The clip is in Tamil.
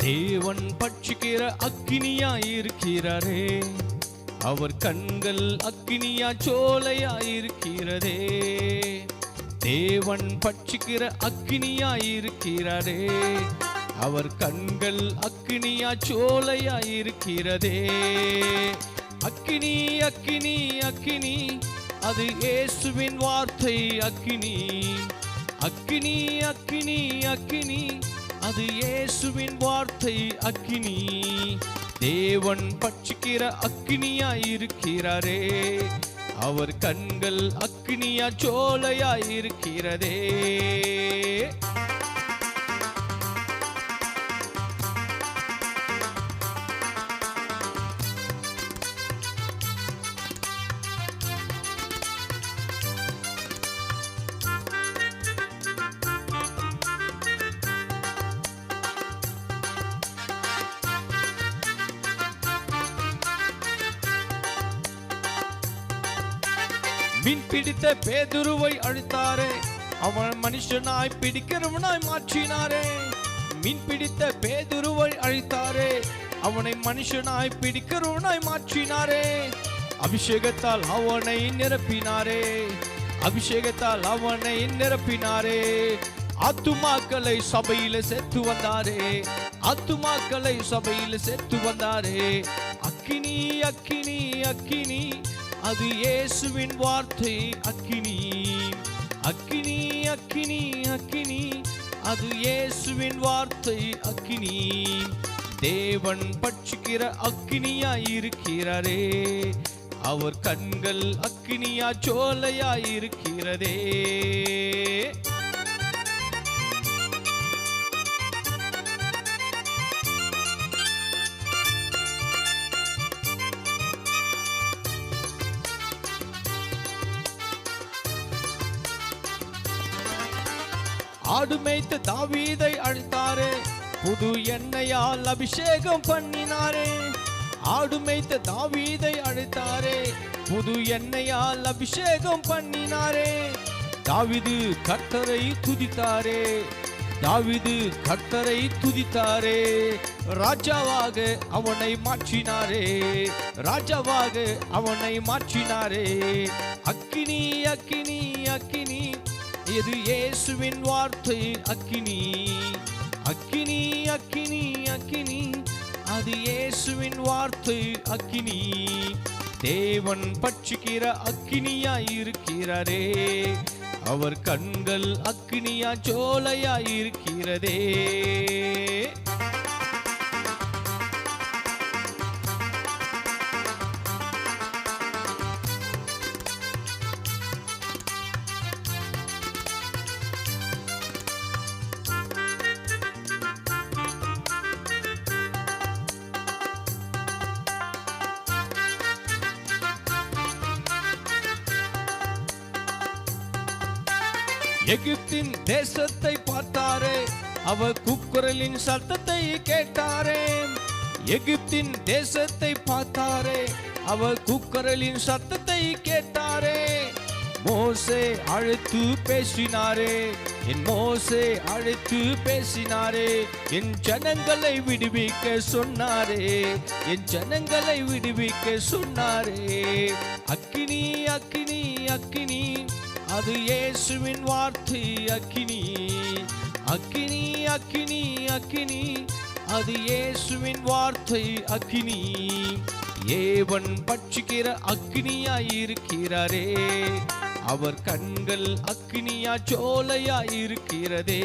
தேவன் பட்சிக்கிற அக்கினியாயிருக்கிறாரே, அவர் கண்கள் அக்கினியா சோலையாயிருக்கிறதே. தேவன் பட்சிக்கிற அக்கினியாயிருக்கிறாரே, அவர் கண்கள் அக்கினியா சோலையாயிருக்கிறதே. அக்கினி அக்கினி அக்கினி, அது இயேசுவின் வார்த்தை அக்கினி. அக்கினி அக்கினி அக்கினி, அது இயேசுவின் வார்த்தை அக்கினி. தேவன் பட்சிக்கிற அக்கினியாயிருக்கிறாரே, அவர் கண்கள் அக்கினியா சோலையாயிருக்கிறதே. மீன் பிடித்த பேதுருவை அழித்தாரே, அவன் மனுஷனாய் பிடிக்கிறவனாய் மாற்றினாரே. மீன் பிடித்த பேதுருவை அழித்தாரே, அவனை மனுஷனாய் பிடிக்கிறவனாய் மாற்றினாரே. அபிஷேகத்தால் அவனை நிரப்பினாரே, அபிஷேகத்தால் அவனை நிரப்பினாரே. ஆத்துமாக்களை சபையில சேர்த்து வந்தாரே, ஆத்துமாக்களை சபையில சேர்த்து வந்தாரே. அக்கினி அக்கினி அக்கினி, அது இயேசுவின் வார்த்தை அக்கினி. அக்கினி அக்கினி அக்கினி, அது இயேசுவின் வார்த்தை அக்கினி. தேவன் பட்சிக்கிற அக்கினியாயிருக்கிறாரே, அவர் கண்கள் அக்கினியா சோலையாயிருக்கிறதே. ஆடு மேய்த்த தாவீதை அழித்தாரே, புது எண்ணெயால் அபிஷேகம் பண்ணினாரே. ஆடு மேய்த்த தாவீதை அழித்தாரே, புது எண்ணெயால் அபிஷேகம் பண்ணினாரே. தாவீது கர்த்தரை துதித்தாரே, தாவீது கர்த்தரை துதித்தாரே. ராஜாவாக அவனை மாற்றினாரே, ராஜாவாக அவனை மாற்றினாரே. அக்கினி அக்கினி அக்கினி, இது இயேசுவின் வார்த்தை அக்கினி. அக்கினி அக்கினி அக்கினி, அது இயேசுவின் வார்த்தை அக்கினி. தேவன் பட்சிக்கிற அக்கினியாயிருக்கிறாரே, அவர் கண்கள் அக்கினியா சோலையாயிருக்கிறதே. எகிப்தின் தேசத்தை பார்த்தாரே, அவர் கூக்குரலின் சத்தத்தை கேட்டாரே. எகிப்தின் தேசத்தை பார்த்தாரே, அவர் கூக்குரலின் சத்தத்தை கேட்டாரே. மோசே அழைத்து பேசினாரே, என் மோசே அழைத்து பேசினாரே. என் ஜனங்களை விடுவிக்க சொன்னாரே, என் ஜனங்களை விடுவிக்க சொன்னாரே. அக்கினி அக்கினி அக்கினி, அது இயேசுவின் வார்த்தை அக்கினி. அக்கினி அக்கினி அக்கினி, அது இயேசுவின் வார்த்தை அக்கினி. ஏவன் பட்சிக்கிற அக்கினியாயிருக்கிறாரே, அவர் கண்கள் அக்கினியா சோலையாயிருக்கிறதே.